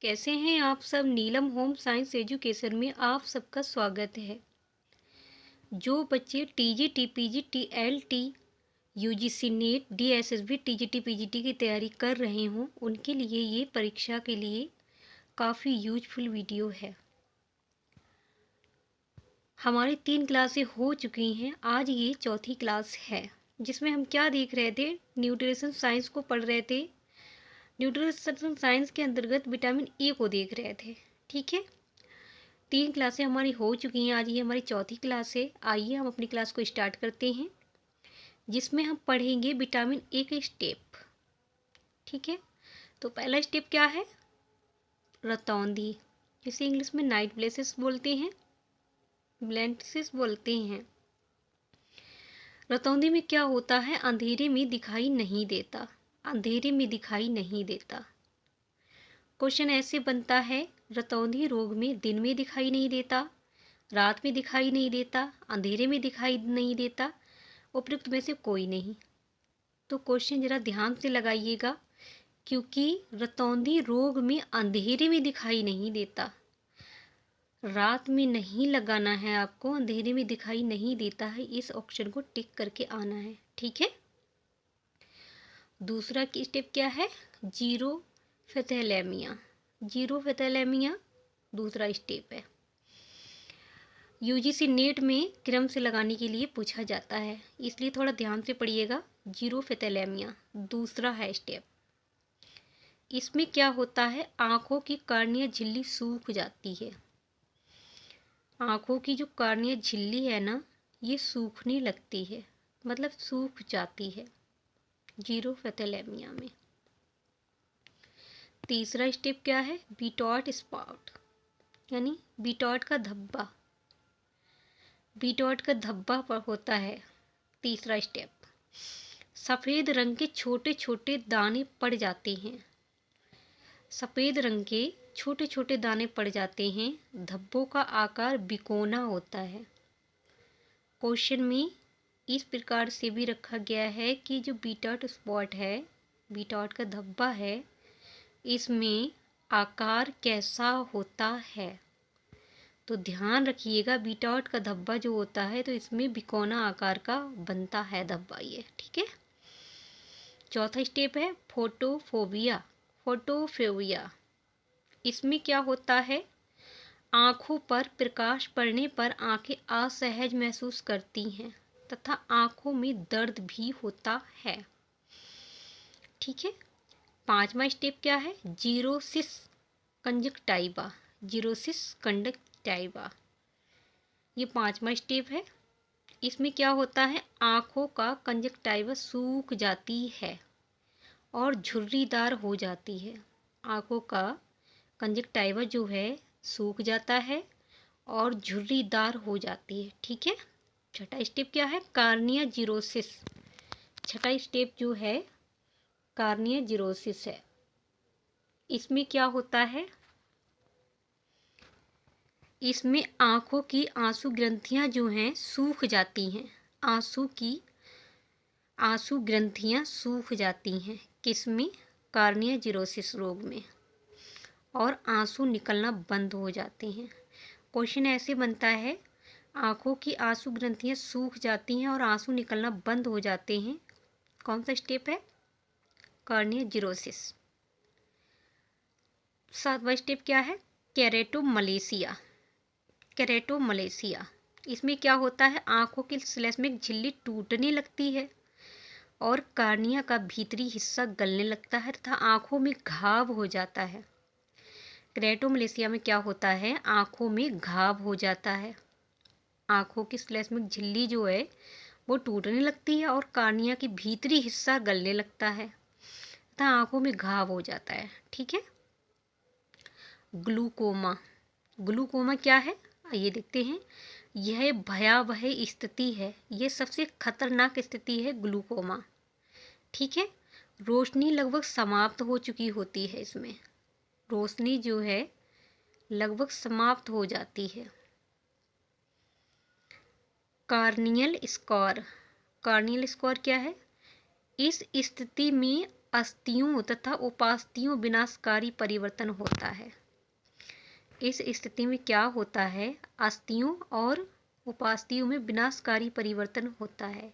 कैसे हैं आप सब। नीलम होम साइंस एजुकेशन में आप सबका स्वागत है। जो बच्चे TG TPG TLT UGC net DSSB TGT PGT की तैयारी कर रहे हों उनके लिए ये परीक्षा के लिए काफ़ी यूजफुल वीडियो है। हमारी 3 क्लासें हो चुकी हैं, आज ये चौथी क्लास है जिसमें हम क्या देख रहे थे, न्यूट्रिशन साइंस को पढ़ रहे थे। न्यूट्रिशन साइंस के अंतर्गत विटामिन ए को देख रहे थे। ठीक है, 3 क्लासें हमारी हो चुकी हैं, आज ये हमारी चौथी क्लास है। आइए हम अपनी क्लास को स्टार्ट करते हैं जिसमें हम पढ़ेंगे विटामिन ए के स्टेप। ठीक है, तो पहला स्टेप क्या है, रतौंधी, जिसे इंग्लिश में नाइट ब्लेसिस बोलते हैं, ब्लेंसिस बोलते हैं। रतौंधी में क्या होता है, अंधेरे में दिखाई नहीं देता, अंधेरे में दिखाई नहीं देता। क्वेश्चन ऐसे बनता है, रतौंधी रोग में दिन में दिखाई नहीं देता, रात में दिखाई नहीं देता, अंधेरे में दिखाई नहीं देता, उपयुक्त में से कोई नहीं। तो क्वेश्चन जरा ध्यान से लगाइएगा, क्योंकि रतौंधी रोग में अंधेरे में दिखाई नहीं देता, रात में नहीं लगाना है आपको, अंधेरे में दिखाई नहीं देता है, इस ऑप्शन को टिक करके आना है। ठीक है, दूसरा की स्टेप क्या है, जीरोफिथैलेमिया। जीरोफिथैलेमिया दूसरा स्टेप है, यूजीसी नेट में क्रम से लगाने के लिए पूछा जाता है, इसलिए थोड़ा ध्यान से पढ़िएगा। जीरोफिथैलेमिया दूसरा है स्टेप। इसमें क्या होता है, आँखों की कार्निया झिल्ली सूख जाती है, आँखों की जो कार्निया झिल्ली है ना, ये सूखने लगती है, मतलब सूख जाती है जीरोफिथैलेमिया में। तीसरा स्टेप क्या है, बीटॉट स्पॉट, यानी बीटॉट का धब्बा, बीटॉट का धब्बा पर होता है। तीसरा स्टेप, सफ़ेद रंग के छोटे छोटे दाने पड़ जाते हैं, सफ़ेद रंग के छोटे छोटे दाने पड़ जाते हैं, धब्बों का आकार बिकोना होता है। क्वेश्चन में इस प्रकार से भी रखा गया है कि जो बीटॉट स्पॉट है, बीटॉट का धब्बा है, इसमें आकार कैसा होता है। तो ध्यान रखिएगा, बीटॉट का धब्बा जो होता है तो इसमें बिकोना आकार का बनता है धब्बा ये। ठीक है, चौथा स्टेप है फोटोफोबिया, फोटोफोबिया। इसमें क्या होता है, आँखों पर प्रकाश पड़ने पर आँखें असहज महसूस करती हैं तथा आँखों में दर्द भी होता है। ठीक है, पांचवा स्टेप क्या है, जीरोसिस कंजक्टाइवा, जीरोसिस कंजक्टाइवा, ये पांचवा स्टेप है। इसमें क्या होता है, आँखों का कंजक्टाइवा सूख जाती है और झुर्रीदार हो जाती है, आँखों का कंजक्टाइवा जो है सूख जाता है और झुर्रीदार हो जाती है। ठीक है, छठा स्टेप क्या है, कार्निया जीरोसिस, छठा स्टेप जो है कार्निया जीरोसिस है। इसमें क्या होता है, इसमें आँखों की आंसू ग्रंथियाँ जो हैं सूख जाती हैं, आंसू ग्रंथियाँ सूख जाती हैं, किसमें, कार्निया जीरोसिस रोग में, और आंसू निकलना बंद हो जाते हैं। क्वेश्चन ऐसे बनता है, आँखों की आंसू ग्रंथियाँ सूख जाती हैं और आंसू निकलना बंद हो जाते हैं, कौन सा स्टेप है, कार्निया जीरोसिस। सातवां स्टेप क्या है, केरेटोमलेशिया, केरेटोमलेशिया। इसमें क्या होता है, आँखों की श्लेष्मिक झिल्ली टूटने लगती है और कार्निया का भीतरी हिस्सा गलने लगता है तथा आँखों में घाव हो जाता है। केरेटोमलेशिया में क्या होता है, आँखों में घाव हो जाता है, आँखों की श्लेष्मिक झिल्ली जो है वो टूटने लगती है और कार्निया की भीतरी हिस्सा गलने लगता है तथा आँखों में घाव हो जाता है। ठीक है, ग्लूकोमा, ग्लूकोमा क्या है, आइए देखते हैं। यह भयावह स्थिति है, यह सबसे खतरनाक स्थिति है ग्लूकोमा। ठीक है, रोशनी लगभग समाप्त हो चुकी होती है, इसमें रोशनी जो है लगभग समाप्त हो जाती है। कार्नियल स्कोर, कार्नियल स्कोर क्या है, इस स्थिति में अस्थियों तथा उपास्थियों विनाशकारी परिवर्तन होता है। इस स्थिति में क्या होता है? अस्थियों और उपास्थियों में विनाशकारी परिवर्तन होता है।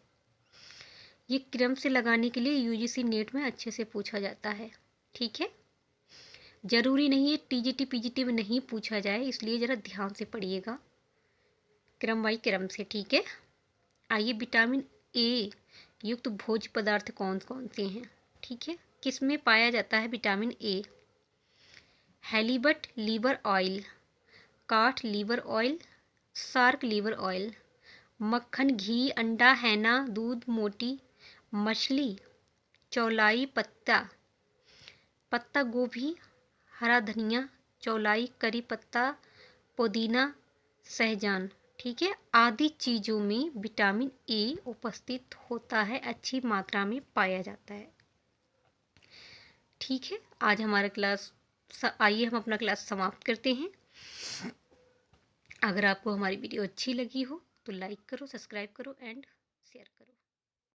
ये क्रम से लगाने के लिए यूजीसी नेट में अच्छे से पूछा जाता है। ठीक है, जरूरी नहीं है टीजीटी पीजीटी में नहीं पूछा जाए, इसलिए जरा ध्यान से पढ़िएगा क्रम बाई क्रम से। ठीक है, आइए विटामिन ए युक्त भोज्य पदार्थ कौन कौन से हैं? ठीक है, किस में पाया जाता है vitamin A? Halibut liver oil, cod liver oil, shark liver oil, मक्खन, घी, अंडा, हैना, दूध, मोटी मछली, चौलाई पत्ता, पत्ता गोभी, हरा धनिया, चौलाई, करी पत्ता, पुदीना, सहजान। ठीक है, आदि चीज़ों में विटामिन ए उपस्थित होता है, अच्छी मात्रा में पाया जाता है। ठीक है, आज हमारा क्लास, आइए हम अपना क्लास समाप्त करते हैं। अगर आपको हमारी वीडियो अच्छी लगी हो तो लाइक करो, सब्सक्राइब करो एंड शेयर करो।